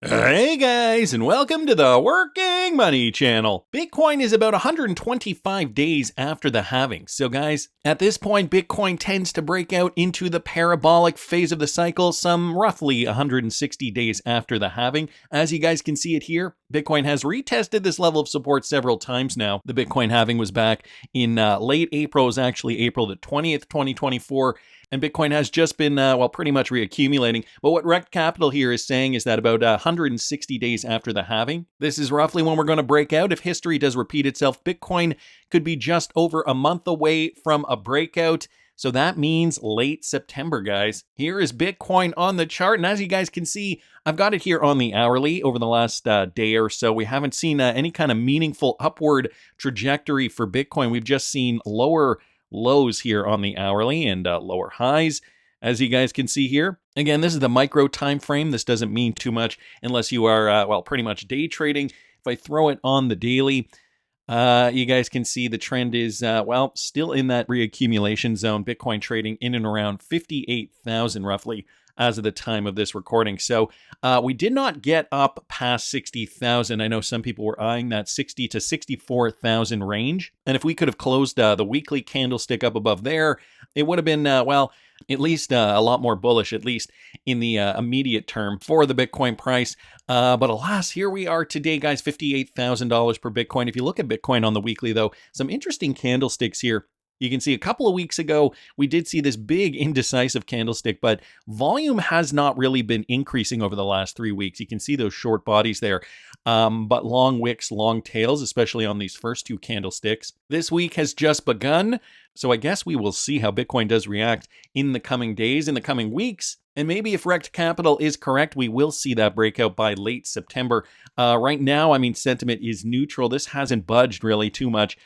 Hey guys, and welcome to the Working Money Channel. Bitcoin is about 125 days after the halving. So guys, at this point, Bitcoin tends to break out into the parabolic phase of the cycle, some roughly 160 days after the halving. As you guys can see it here, Bitcoin has retested this level of support several times now. The Bitcoin halving was back in late April. It was actually April the 20th, 2024. And Bitcoin has just been, pretty much reaccumulating. But what Rect Capital here is saying is that about 160 days after the halving, this is roughly when we're going to break out. If history does repeat itself, Bitcoin could be just over a month away from a breakout. So that means late September, guys. Here is Bitcoin on the chart. And as you guys can see, I've got it here on the hourly over the last day or so. We haven't seen any kind of meaningful upward trajectory for Bitcoin. We've just seen lower lows here on the hourly and lower highs, as you guys can see here. Again, this is the micro time frame. This doesn't mean too much unless you are, pretty much day trading. If I throw it on the daily, you guys can see the trend is, still in that reaccumulation zone. Bitcoin trading in and around 58,000 roughly as of the time of this recording. So we did not get up past 60,000. I know some people were eyeing that 60 to 64,000 range. And if we could have closed the weekly candlestick up above there, it would have been, at least a lot more bullish, at least in the immediate term for the Bitcoin price. But alas, here we are today, guys, $58,000 per Bitcoin. If you look at Bitcoin on the weekly, though, some interesting candlesticks here. You can see a couple of weeks ago, we did see this big indecisive candlestick, but volume has not really been increasing over the last 3 weeks. You can see those short bodies there, but long wicks, long tails, especially on these first two candlesticks. This week has just begun, so I guess we will see how Bitcoin does react in the coming days, in the coming weeks. And maybe if Rect Capital is correct, we will see that breakout by late September. Right now, sentiment is neutral. This hasn't budged really too much.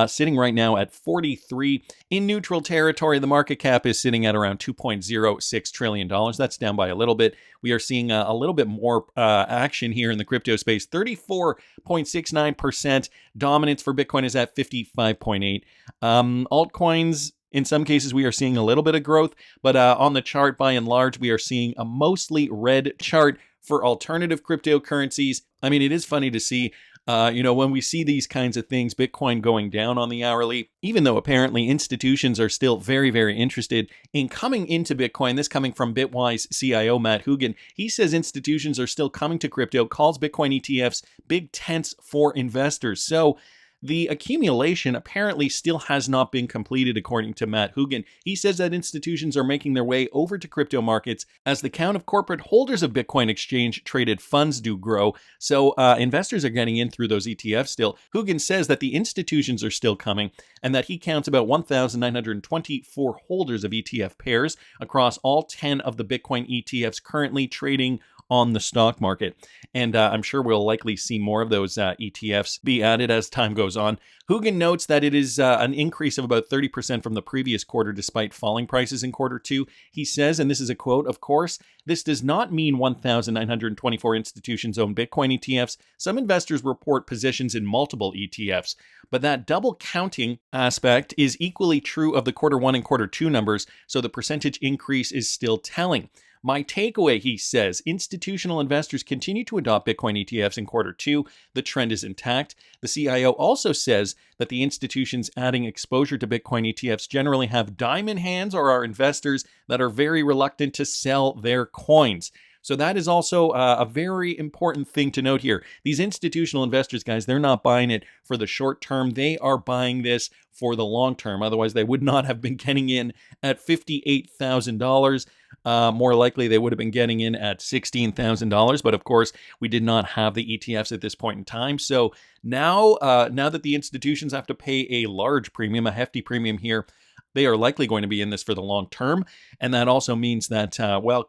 Sitting right now at 43 in neutral territory. The market cap is sitting at around $2.06 trillion. That's down by a little bit. We are seeing a little bit more action here in the crypto space. 34.69% dominance for Bitcoin is at 55.8. Altcoins, in some cases, we are seeing a little bit of growth, but on the chart, by and large, we are seeing a mostly red chart for alternative cryptocurrencies. It is funny to see, when we see these kinds of things, Bitcoin going down on the hourly, even though apparently institutions are still very, very interested in coming into Bitcoin. This coming from Bitwise CIO Matt Hougan. He says institutions are still coming to crypto, calls Bitcoin ETFs big tents for investors. So the accumulation apparently still has not been completed, according to Matt Hougan. He says that institutions are making their way over to crypto markets as the count of corporate holders of Bitcoin exchange-traded funds do grow. So investors are getting in through those ETFs still. Hougan says that the institutions are still coming and that he counts about 1,924 holders of ETF pairs across all 10 of the Bitcoin ETFs currently trading on the stock market. And I'm sure we'll likely see more of those ETFs be added as time goes on. Hougan notes that it is an increase of about 30% from the previous quarter despite falling prices in quarter two. He says, and this is a quote, "Of course, this does not mean 1,924 institutions own Bitcoin ETFs. Some investors report positions in multiple ETFs. But that double counting aspect is equally true of the quarter one and quarter two numbers, so the percentage increase is still telling. My takeaway," he says, "institutional investors continue to adopt Bitcoin ETFs in quarter two. The trend is intact." The CIO also says that the institutions adding exposure to Bitcoin ETFs generally have diamond hands or are investors that are very reluctant to sell their coins. So that is also a very important thing to note here. These institutional investors, guys, they're not buying it for the short term. They are buying this for the long term. Otherwise, they would not have been getting in at $58,000. More likely, they would have been getting in at $16,000. But of course, we did not have the ETFs at this point in time. So now that the institutions have to pay a large premium, a hefty premium here, they are likely going to be in this for the long term. And that also means that,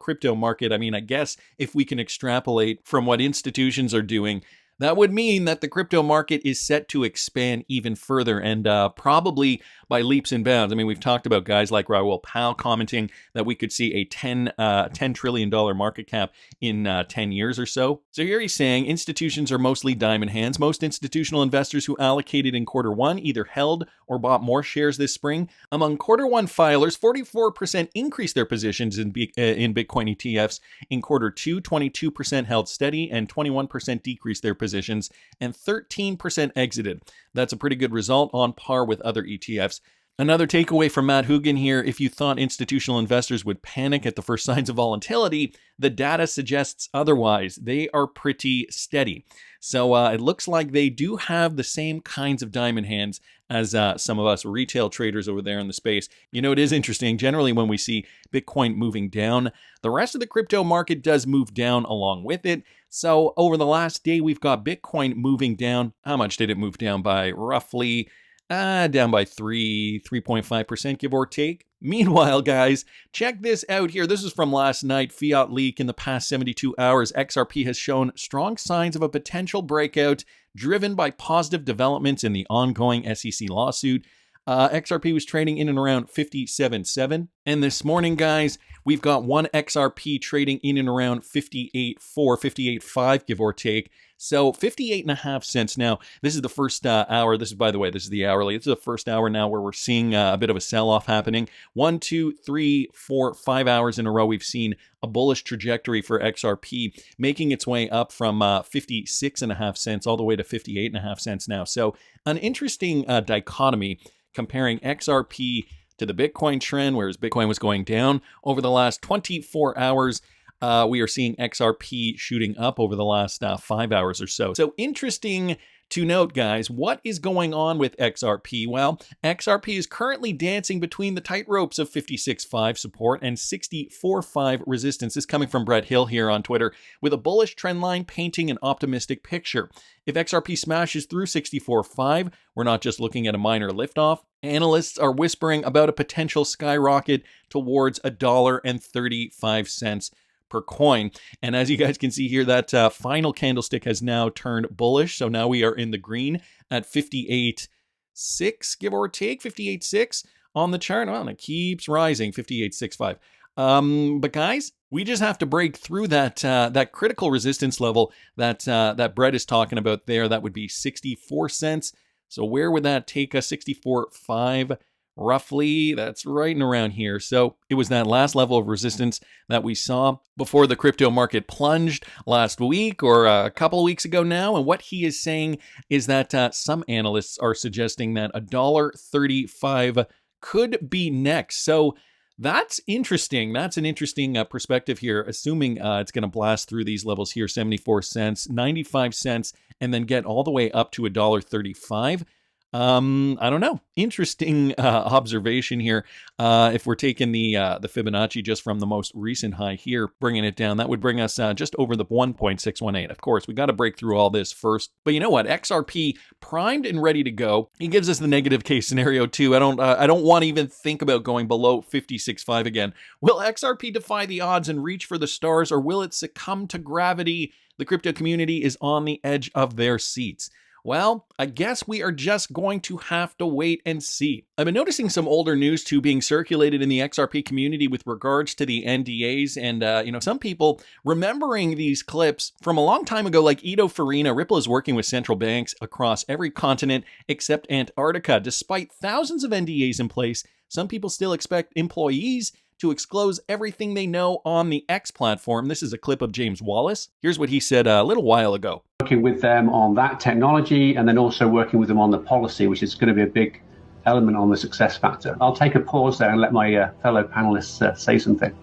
crypto market, I guess if we can extrapolate from what institutions are doing, That would mean that the crypto market is set to expand even further, and probably by leaps and bounds. I mean, we've talked about guys like Raoul Pal commenting that we could see a $10 trillion market cap in 10 years or so. So here he's saying institutions are mostly diamond hands. Most institutional investors who allocated in quarter one either held or bought more shares this spring. Among quarter one filers, 44% increased their positions in Bitcoin ETFs. In quarter two, 22% held steady and 21% decreased their positions, and 13% exited. That's a pretty good result, on par with other ETFs. Another takeaway from Matt Hoogan here: if you thought institutional investors would panic at the first signs of volatility, the data suggests otherwise. They are pretty steady. So it looks like they do have the same kinds of diamond hands as some of us retail traders over there in the space. You know, it is interesting. Generally, when we see Bitcoin moving down, the rest of the crypto market does move down along with it. So over the last day, we've got Bitcoin moving down. How much did it move down by? Roughly down by 3.5%, give or take. Meanwhile, guys, check this out here. This is from last night. Fiat leak: in the past 72 hours, XRP has shown strong signs of a potential breakout driven by positive developments in the ongoing SEC lawsuit. XRP was trading in and around 57.7. And this morning, guys, we've got one XRP trading in and around 58.4, 58.5, give or take. So 58.5 cents. Now, this is the first hour. This is, by the way, this is the hourly. This is the first hour now where we're seeing a bit of a sell-off happening. 1, 2, 3, 4, 5 hours in a row, we've seen a bullish trajectory for XRP, making its way up from 56.5 cents all the way to 58.5 cents now. So an interesting dichotomy comparing XRP to the Bitcoin trend, whereas Bitcoin was going down over the last 24 hours. We are seeing XRP shooting up over the last 5 hours or so. So interesting to note, guys, what is going on with XRP? Well, XRP is currently dancing between the tight ropes of 56.5 support and 64.5 resistance. This is coming from Brett Hill here on Twitter, with a bullish trend line painting an optimistic picture. If XRP smashes through 64.5, we're not just looking at a minor liftoff. Analysts are whispering about a potential skyrocket towards $1.35 per coin. And as you guys can see here, that final candlestick has now turned bullish. So now we are in the green at 58.6, give or take, 58.6 on the chart. Well, and it keeps rising, 58.65. But guys, we just have to break through that critical resistance level that Brett is talking about there. That would be 64 cents. So where would that take us? 64.5. Roughly, that's right and around here. So it was that last level of resistance that we saw before the crypto market plunged last week or a couple of weeks ago now. And what he is saying is that some analysts are suggesting that $1.35 could be next. So that's interesting. That's an interesting perspective here, assuming it's going to blast through these levels here, 74 cents, 95 cents, and then get all the way up to $1.35. I don't know. Interesting observation here. If we're taking the Fibonacci just from the most recent high here, bringing it down, that would bring us just over the 1.618. Of course, we got to break through all this first. But you know what? XRP primed and ready to go. He gives us the negative case scenario too. I don't want to even think about going below 56.5 again. Will XRP defy the odds and reach for the stars, or will it succumb to gravity? The crypto community is on the edge of their seats. Well, I guess we are just going to have to wait and see. I've been noticing some older news too being circulated in the XRP community with regards to the NDAs, and some people remembering these clips from a long time ago, like Ito Farina. Ripple is working with central banks across every continent except Antarctica. Despite thousands of NDAs in place, some people still expect employees to disclose everything they know on the X platform. This is a clip of James Wallace. Here's what he said a little while ago. Working with them on that technology, and then also working with them on the policy, which is going to be a big element on the success factor. I'll take a pause there and let my fellow panelists say something.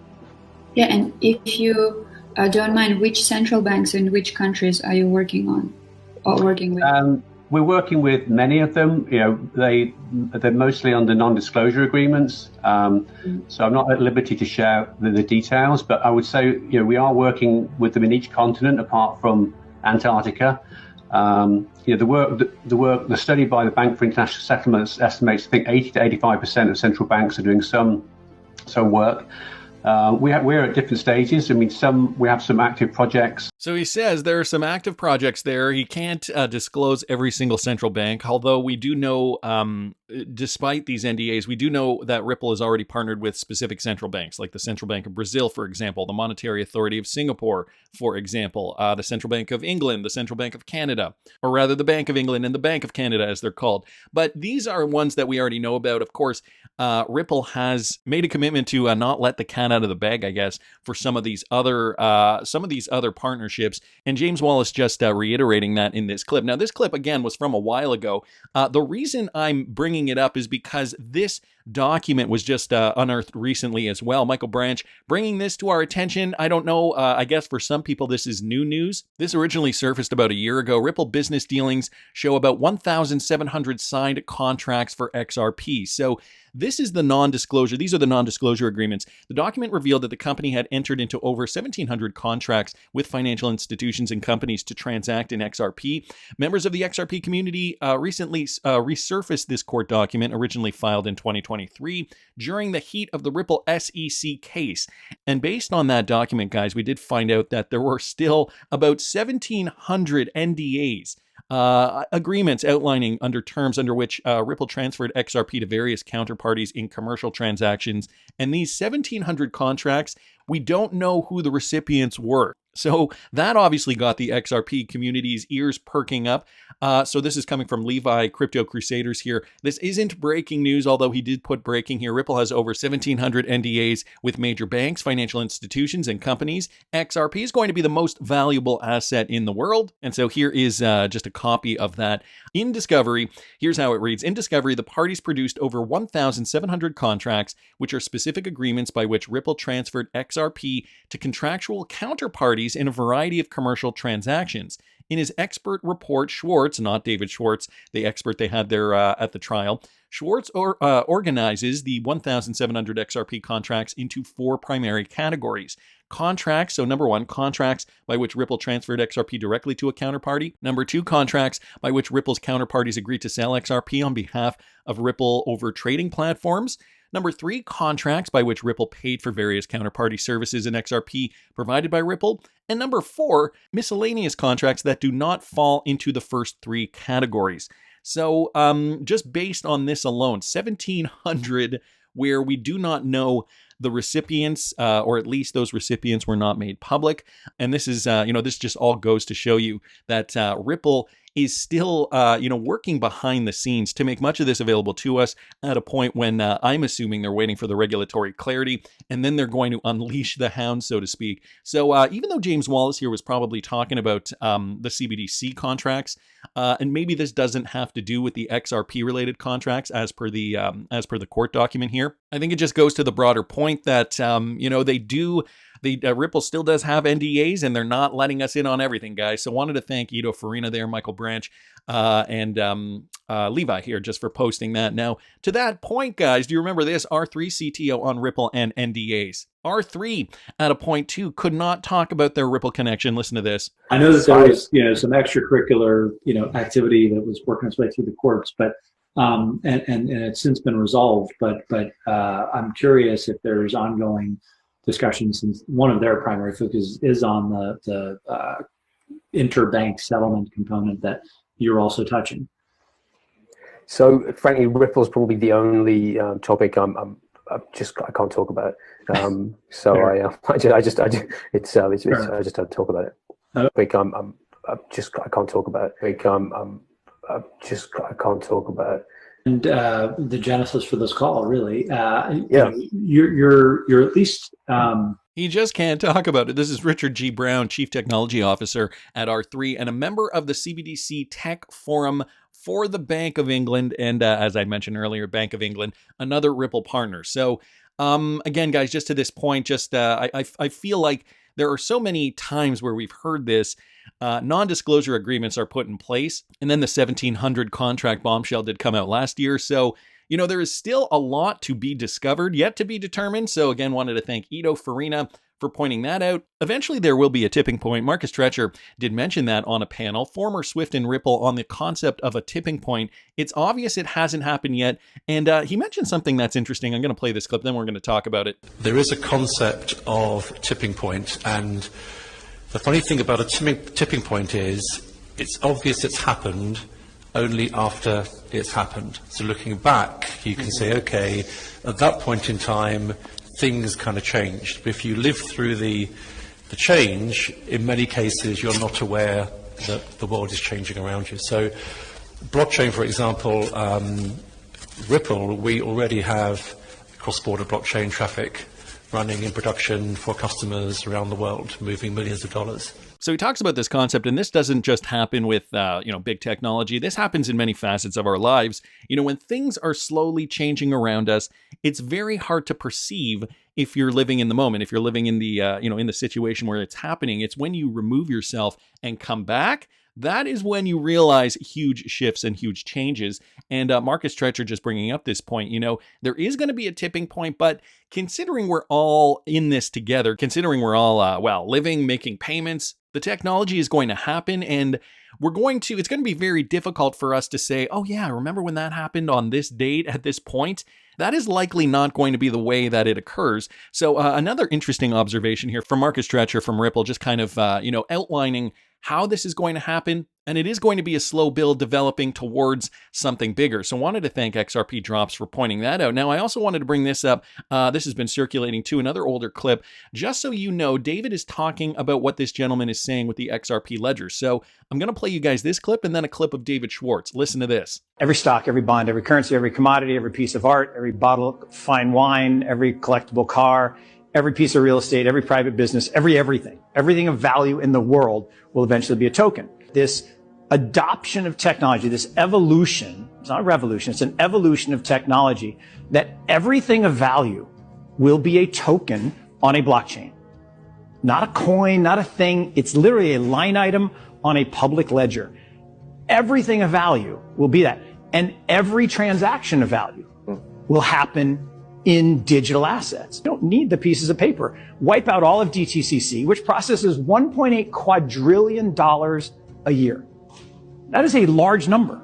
Yeah, and if you don't mind, which central banks in which countries are you working on or working with? We're working with many of them. They're mostly under non-disclosure agreements. So I'm not at liberty to share the details, but I would say, we are working with them in each continent apart from Antarctica. The study by the Bank for International Settlements estimates, I think, 80 to 85% of central banks are doing some work. We're at different stages. I mean, we have some active projects. So he says there are some active projects there. He can't disclose every single central bank, although we do know, despite these NDAs, we do know that Ripple has already partnered with specific central banks, like the Central Bank of Brazil, for example, the Monetary Authority of Singapore, for example, the Central Bank of England, the Central Bank of Canada, or rather the Bank of England and the Bank of Canada, as they're called. But these are ones that we already know about. Of course, Ripple has made a commitment to not let the cat out of the bag, I guess, for some of these other partnerships. And James Wallace just reiterating that in this clip. Now, this clip again was from a while ago. The reason I'm bringing it up is because this document was just unearthed recently as well. Michael Branch bringing this to our attention. I don't know. I guess for some people this is new news. This originally surfaced about a year ago. Ripple business dealings show about 1,700 signed contracts for XRP. So this is the non-disclosure. These are the non-disclosure agreements. The document revealed that the company had entered into over 1,700 contracts with financial institutions and companies to transact in XRP. Members of the XRP community recently resurfaced this court document, originally filed in 2023, during the heat of the Ripple SEC case. And based on that document, guys, we did find out that there were still about 1,700 NDAs. Agreements outlining under terms under which Ripple transferred XRP to various counterparties in commercial transactions. And these 1,700 contracts, we don't know who the recipients were. So that obviously got the XRP community's ears perking up. So this is coming from Levi Crypto Crusaders here. This isn't breaking news, although he did put breaking here. Ripple has over 1,700 NDAs with major banks, financial institutions, and companies. XRP is going to be the most valuable asset in the world. And so here is just a copy of that. In Discovery, here's how it reads. In Discovery, the parties produced over 1,700 contracts, which are specific agreements by which Ripple transferred XRP to contractual counterparties in a variety of commercial transactions. In his expert report, Schwartz, not David Schwartz, the expert they had there at the trial, Schwartz organizes the 1,700 XRP contracts into four primary categories. Contracts, so number one, contracts by which Ripple transferred XRP directly to a counterparty. Number two, contracts by which Ripple's counterparties agreed to sell XRP on behalf of Ripple over trading platforms. Number three, contracts by which Ripple paid for various counterparty services in XRP provided by Ripple. And number four, miscellaneous contracts that do not fall into the first three categories. So just based on this alone, 1,700 where we do not know the recipients, or at least those recipients were not made public. And this is, this just all goes to show you that Ripple is still, working behind the scenes to make much of this available to us at a point when I'm assuming they're waiting for the regulatory clarity, and then they're going to unleash the hound, so to speak. So even though James Wallace here was probably talking about the CBDC contracts, and maybe this doesn't have to do with the XRP related contracts as per the court document here, I think it just goes to the broader point that Ripple still does have NDAs, and they're not letting us in on everything, guys. So wanted to thank Ido Farina there, Michael Branch, and Levi here just for posting that. Now, to that point, guys, do you remember this? R3 CTO on Ripple and NDAs. R3 at a point too could not talk about their Ripple connection. Listen to this. I know that there was, some extracurricular, activity that was working its way through the courts, but and it's since been resolved. But I'm curious if there's ongoing discussions, since one of their primary focus is on the interbank settlement component that you're also touching. So frankly, Ripple's probably the only topic I can't talk about. I just don't talk about it. I can't talk about it. I can't talk about it. And the genesis for this call, really, you're at least. He just can't talk about it. This is Richard G. Brown, Chief Technology Officer at R3 and a member of the CBDC Tech Forum for the Bank of England. And as I mentioned earlier, Bank of England, another Ripple partner. So again, guys, just to this point, I feel like there are so many times where we've heard this. Non-disclosure agreements are put in place, and then the 1,700 contract bombshell did come out last year. So, there is still a lot to be discovered, yet to be determined. So again, wanted to thank Ido Farina for pointing that out. Eventually, there will be a tipping point. Marcus Treacher did mention that on a panel, former Swift and Ripple, on the concept of a tipping point. It's obvious it hasn't happened yet, and he mentioned something that's interesting. I'm going to play this clip, then we're going to talk about it. There is a concept of tipping point, and the funny thing about a tipping point is it's obvious it's happened only after it's happened. So looking back, you can say, okay, at that point in time, things kind of changed. But if you live through the change, in many cases, you're not aware that the world is changing around you. So blockchain, for example, Ripple, we already have cross-border blockchain traffic running in production for customers around the world, moving millions of dollars. So he talks about this concept, and this doesn't just happen with, big technology. This happens in many facets of our lives. When things are slowly changing around us, it's very hard to perceive if you're living in the moment, if you're living in the, in the situation where it's happening. It's when you remove yourself and come back, that is when you realize huge shifts and huge changes. And Marcus Treacher just bringing up this point, there is going to be a tipping point, but considering we're all in this together, considering we're all, living, making payments, the technology is going to happen, and it's going to be very difficult for us to say, oh yeah, remember when that happened on this date at this point? That is likely not going to be the way that it occurs. So another interesting observation here from Marcus Treacher from Ripple, just kind of, outlining how this is going to happen. And it is going to be a slow build developing towards something bigger. So I wanted to thank XRP Drops for pointing that out. Now, I also wanted to bring this up. This has been circulating to another older clip. Just so you know, David is talking about what this gentleman is saying with the XRP ledger. So I'm going to play you guys this clip and then a clip of David Schwartz. Listen to this. Every stock, every bond, every currency, every commodity, every piece of art, every bottle of fine wine, every collectible car, every piece of real estate, every private business, everything of value in the world will eventually be a token. This adoption of technology, this evolution, it's not a revolution, it's an evolution of technology, that everything of value will be a token on a blockchain. Not a coin, not a thing, it's literally a line item on a public ledger. Everything of value will be that. And every transaction of value will happen in digital assets. You don't need the pieces of paper. Wipe out all of DTCC, which processes $1.8 quadrillion a year. That is a large number.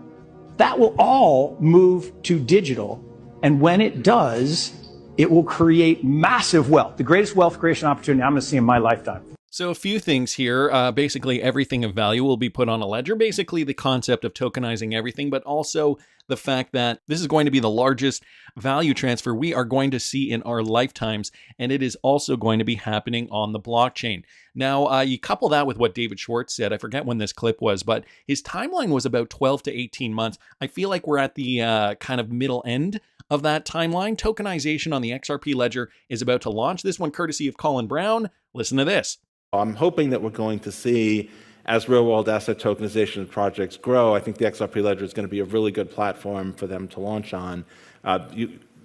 That will all move to digital. And when it does, it will create massive wealth, the greatest wealth creation opportunity I'm going to see in my lifetime. So a few things here. Basically, everything of value will be put on a ledger. Basically, the concept of tokenizing everything, but also the fact that this is going to be the largest value transfer we are going to see in our lifetimes, and it is also going to be happening on the blockchain. Now, you couple that with what David Schwartz said. I forget when this clip was, but his timeline was about 12 to 18 months. I feel like we're at the kind of middle end of that timeline. Tokenization on the XRP ledger is about to launch. This one courtesy of Colin Brown. Listen to this. I'm hoping that we're going to see, as real-world asset tokenization projects grow, I think the XRP Ledger is going to be a really good platform for them to launch on,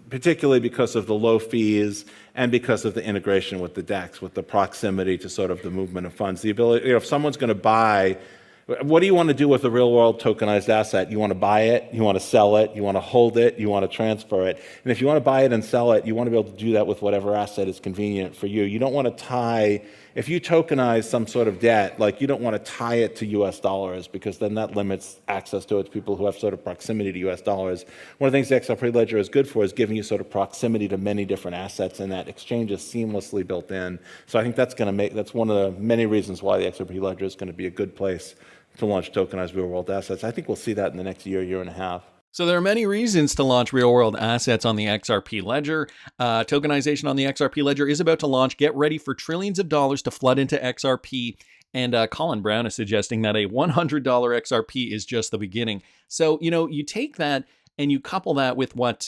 particularly because of the low fees and because of the integration with the DEX, with the proximity to sort of the movement of funds. The ability, if someone's going to buy, what do you want to do with a real-world tokenized asset? You want to buy it, you want to sell it, you want to hold it, you want to transfer it. And if you want to buy it and sell it, you want to be able to do that with whatever asset is convenient for you. You don't want to tie, if you tokenize some sort of debt, like you don't want to tie it to US dollars because then that limits access to it to people who have sort of proximity to US dollars. One of the things the XRP Ledger is good for is giving you sort of proximity to many different assets, and that exchange is seamlessly built in. So I think that's one of the many reasons why the XRP Ledger is going to be a good place to launch tokenized real-world assets. I think we'll see that in the next year and a half. So there are many reasons to launch real-world assets on the XRP Ledger. Tokenization on the XRP Ledger is about to launch. Get ready for trillions of dollars to flood into XRP. And Colin Brown is suggesting that a $100 XRP is just the beginning. So, you take that and you couple that with what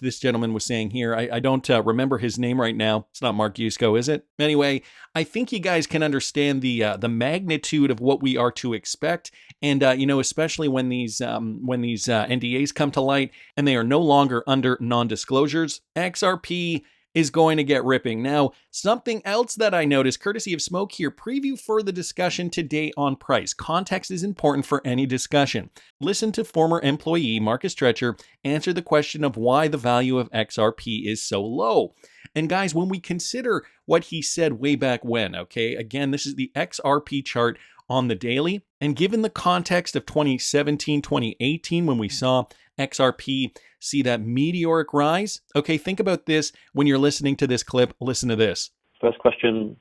this gentleman was saying here. I don't remember his name right now. It's not Mark Yusko, is it? Anyway, I think you guys can understand the magnitude of what we are to expect, and especially when these NDAs come to light and they are no longer under non-disclosures. XRP is going to get ripping. Now, something else that I noticed, courtesy of Smoke here, preview for the discussion today on price. Context is important for any discussion. Listen to former employee Marcus Treacher answer the question of why the value of XRP is so low. And guys, when we consider what he said way back when, okay, again, this is the XRP chart on the daily. And given the context of 2017, 2018, when we saw XRP see that meteoric rise, okay, think about this when you're listening to this clip. Listen to this. First question,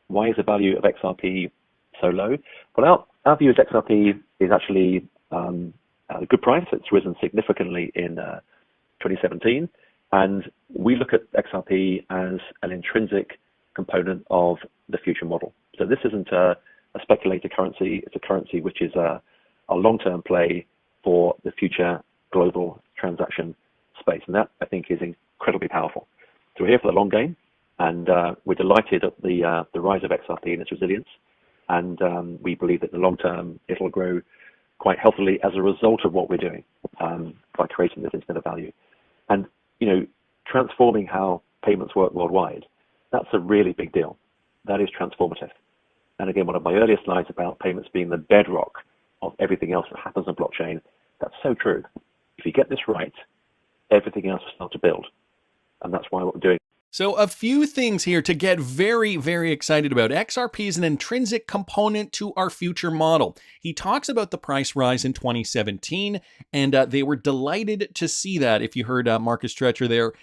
why is the value of XRP so low? Well, our view is XRP is actually at a good price. It's risen significantly in 2017. And we look at XRP as an intrinsic component of the future model. So this isn't a speculated currency. It's a currency which is a long-term play for the future global transaction space. And that, I think, is incredibly powerful. So we're here for the long game, and we're delighted at the rise of XRP and its resilience. And we believe that in the long term, it'll grow quite healthily as a result of what we're doing by creating this internet of value. And, you know, transforming how payments work worldwide, that's a really big deal. That is transformative. And again, one of my earlier slides about payments being the bedrock of everything else that happens on blockchain, that's so true. If you get this right, everything else will start to build. And that's why what we're doing. So a few things here to get very, very excited about. XRP is an intrinsic component to our future model. He talks about the price rise in 2017, and they were delighted to see that, if you heard Marcus Treacher there.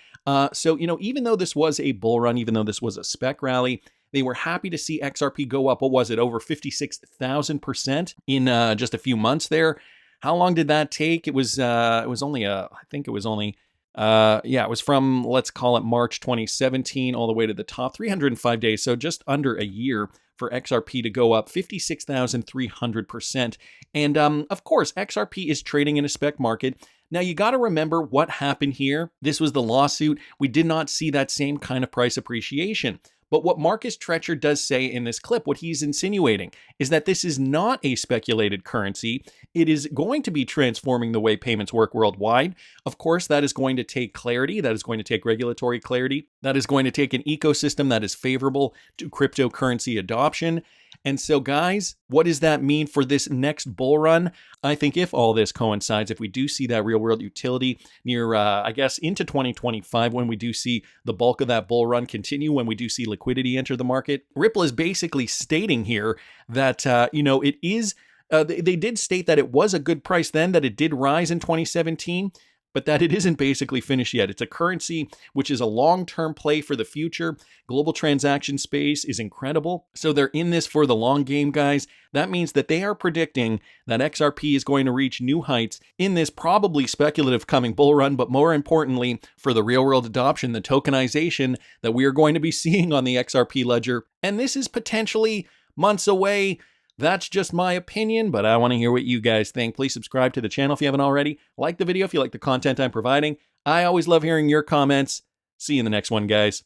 So, you know, even though this was a bull run, even though this was a spec rally, they were happy to see XRP go up, what was it, over 56,000% in just a few months there. How long did that take? It was only, I think it was only, it was from, let's call it March 2017 all the way to the top, 305 days. So just under a year for XRP to go up 56,300%. And of course, XRP is trading in a spec market. Now you got to remember what happened here. This was the lawsuit. We did not see that same kind of price appreciation. But what Marcus Treacher does say in this clip, what he's insinuating, is that this is not a speculated currency. It is going to be transforming the way payments work worldwide. Of course, that is going to take clarity. That is going to take regulatory clarity. That is going to take an ecosystem that is favorable to cryptocurrency adoption. And so, guys, what does that mean for this next bull run? I think if all this coincides, if we do see that real world utility near, I guess, into 2025, when we do see the bulk of that bull run continue, when we do see liquidity enter the market, Ripple is basically stating here that, it is, they did state that it was a good price then, that it did rise in 2017, but that it isn't basically finished yet. It's a currency which is a long-term play for the future. Global transaction space is incredible. So they're in this for the long game, guys. That means that they are predicting that XRP is going to reach new heights in this probably speculative coming bull run, but more importantly, for the real-world adoption, the tokenization that we are going to be seeing on the XRP ledger. And this is potentially months away. That's just my opinion, but I want to hear what you guys think. Please subscribe to the channel if you haven't already. Like the video if you like the content I'm providing. I always love hearing your comments. See you in the next one, guys.